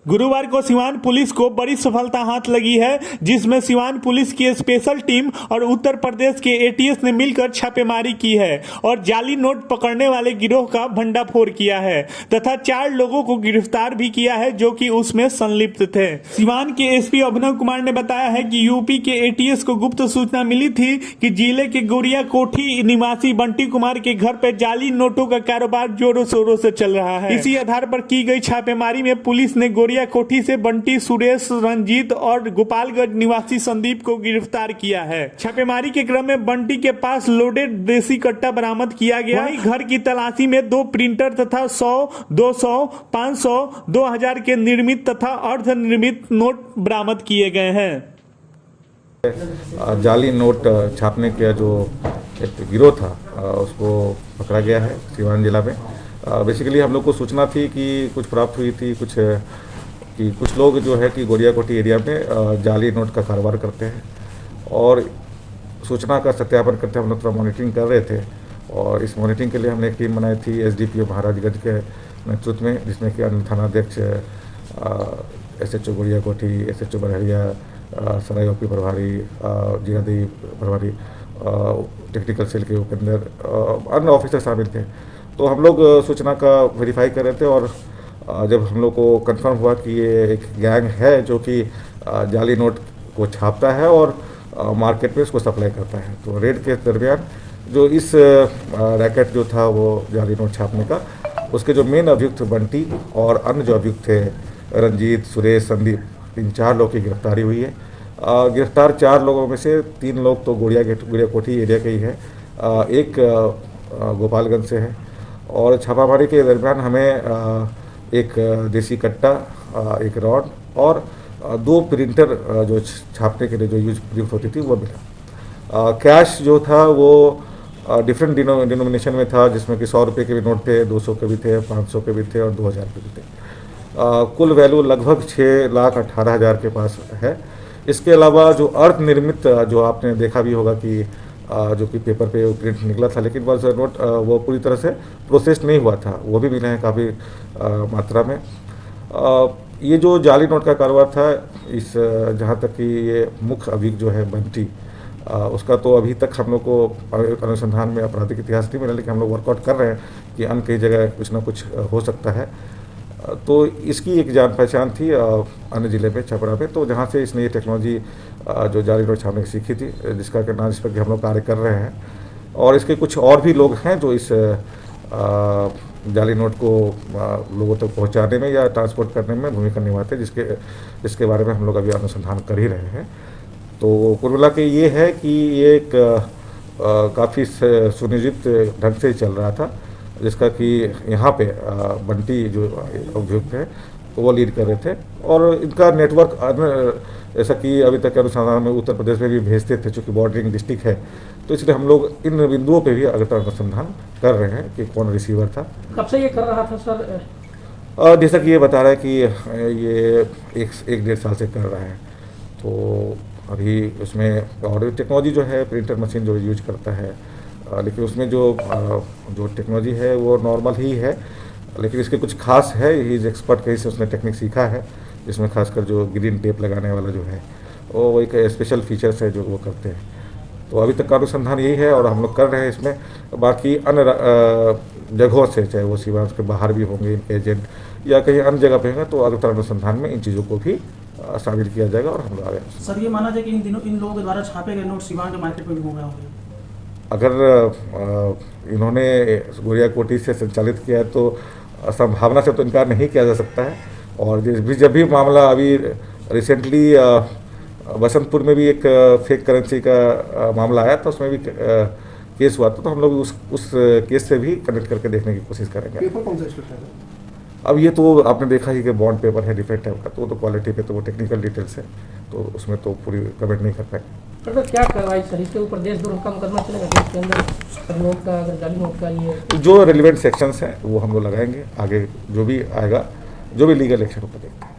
गुरुवार को सिवान पुलिस को बड़ी सफलता हाथ लगी है, जिसमें सिवान पुलिस की स्पेशल टीम और उत्तर प्रदेश के एटीएस ने मिलकर छापेमारी की है और जाली नोट पकड़ने वाले गिरोह का भंडाफोड़ किया है तथा 4 लोगों को गिरफ्तार भी किया है जो कि उसमें संलिप्त थे। सिवान के एसपी अभिनव कुमार ने बताया है कि यूपी के एटीएस को गुप्त सूचना मिली थी कि जिले के गोरिया कोठी निवासी बंटी कुमार के घर पर जाली नोटों का कारोबार जोरों शोरों से चल रहा है। इसी आधार पर की गई छापेमारी में पुलिस ने गोरिया कोठी से बंटी, सुरेश, रंजीत और गोपालगंज निवासी संदीप को गिरफ्तार किया है। छापेमारी के क्रम में बंटी के पास लोडेड देसी कट्टा बरामद किया गया। वहीं घर की तलाशी में 2 प्रिंटर तथा 100, 200, 500, 2000 के निर्मित तथा अर्धनिर्मित नोट बरामद किए गए हैं। जाली नोट छापने का जो एक गिरोह था उसको पकड़ा गया है सिवान जिला में। बेसिकली हम लोग को सूचना थी कि कुछ प्राप्त हुई थी कुछ लोग जो है कि गोरिया कोठी एरिया में जाली नोट का कारोबार करते हैं और सूचना का सत्यापन करते हम लोग थोड़ा मॉनिटरिंग कर रहे थे और इस मॉनिटरिंग के लिए हमने एक टीम बनाई थी एसडीपीओ महाराजगंज के नेतृत्व में, जिसमें कि अन्य थानाध्यक्ष एसएचओ गोरिया कोठी, एसएचओ बरहरिया, सराय ओपी प्रभारी, जीरादेवी प्रभारी, टेक्निकल सेल के उपेंद्र, अन्य ऑफिसर शामिल थे। तो हम लोग सूचना का वेरीफाई कर रहे थे और जब हम लोग को कंफर्म हुआ कि ये एक गैंग है जो कि जाली नोट को छापता है और मार्केट में उसको सप्लाई करता है, तो रेड के दरमियान जो इस रैकेट जो था वो जाली नोट छापने का, उसके जो मेन अभियुक्त बंटी और अन्य जो अभियुक्त थे रंजीत, सुरेश, संदीप, इन 4 लोग की गिरफ्तारी हुई है। गिरफ्तार 4 लोगों में से 3 लोग तो गोरिया कोठी एरिया के ही है, एक गोपालगंज से है। और छापामारी के दरमियान हमें एक देसी कट्टा, एक रॉड और 2 प्रिंटर जो छापने के लिए जो यूज होती थी वो मिला। कैश जो था वो डिफरेंट डिनोमिनेशन में था, जिसमें कि 100 रुपये के भी नोट थे, 200 के भी थे, 500 के भी थे और 2000 के भी थे। कुल वैल्यू लगभग 6,18,000 के पास है। इसके अलावा जो अर्ध निर्मित जो आपने देखा भी होगा कि जो कि पेपर पे प्रिंट निकला था, लेकिन वह नोट वो पूरी तरह से प्रोसेस नहीं हुआ था, वो भी मिले हैं काफ़ी मात्रा में। ये जो जाली नोट का कारोबार था, इस जहाँ तक कि ये मुख्य अभियुक्त जो है बंटी, उसका तो अभी तक हम लोग को अनुसंधान में आपराधिक इतिहास नहीं मिला, लेकिन हम लोग वर्कआउट कर रहे हैं कि अन्य कई जगह कुछ ना कुछ हो सकता है। तो इसकी एक जान पहचान थी अन्य ज़िले में, छपरा में, तो जहाँ से इसने ये टेक्नोलॉजी जो जाली नोट छापने की सीखी थी, जिसका करना जिस पर कि हम लोग कार्य कर रहे हैं। और इसके कुछ और भी लोग हैं जो इस जाली नोट को लोगों तक पहुँचाने में या ट्रांसपोर्ट करने में भूमिका निभाते, जिसके बारे में हम लोग अभी अनुसंधान कर ही रहे हैं। तो कुल मिला के ये है कि ये एक काफ़ी सुनियोजित ढंग से चल रहा था, जिसका कि यहाँ पे बंटी जो अभियुक्त है वो लीड कर रहे थे और इनका नेटवर्क जैसा कि अभी तक के अनुसंधान में उत्तर प्रदेश में भी भेजते थे, चूँकि बॉर्डरिंग डिस्ट्रिक्ट है, तो इसलिए हम लोग इन बिंदुओं पे भी अगर अनुसंधान कर रहे हैं कि कौन रिसीवर था। कब से ये कर रहा था सर? जैसा कि ये बता रहा है कि ये 1-1.5 साल से कर रहा है। तो अभी उसमें और टेक्नोलॉजी जो है प्रिंटर मशीन जो यूज करता है, लेकिन उसमें जो टेक्नोलॉजी है वो नॉर्मल ही है, लेकिन इसके कुछ खास है। ही इज एक्सपर्ट, कहीं से उसने टेक्निक सीखा है, जिसमें खासकर जो ग्रीन टेप लगाने वाला जो है वो एक स्पेशल फीचर्स है जो वो करते हैं। तो अभी तक का अनुसंधान यही है और हम लोग कर रहे हैं इसमें। बाकी अन्य जगहों से, चाहे वो सिवान के बाहर भी होंगे इनके एजेंट या कहीं अन्य जगह पे होंगे, तो अगर अनुसंधान में इन चीज़ों को भी शामिल किया जाएगा और हम लोग आगे। सर ये माना जाए कि इन लोगों के द्वारा छापे गए नोट सिवान के मार्केट में भी घूम रहे होंगे? अगर इन्होंने गोरिया कोठी से संचालित किया है तो संभावना से तो इनकार नहीं किया जा सकता है। और जब भी मामला अभी रिसेंटली बसंतपुर में भी एक फेक करेंसी का मामला आया था, उसमें भी केस हुआ था, तो हम लोग उस केस से भी कनेक्ट करके देखने की कोशिश करेंगे। पेपर कौन सा यूज करता है? अब ये तो आपने देखा ही कि बॉन्ड पेपर है डिफरेंट टाइप का, तो क्वालिटी पे तो वो टेक्निकल डिटेल्स है, तो उसमें तो पूरी कमेंट नहीं कर पाएंगे। तो क्या कार्रवाई सर इसके ऊपर देशद्रोह का मुकदमा चलेगा इसके अंदर? नोट का, अगर जाली नोट का ये जो रिलेवेंट सेक्शंस हैं वो हम लोग लगाएंगे, आगे जो भी आएगा, जो भी लीगल एक्शन ऊपर देखते हैं।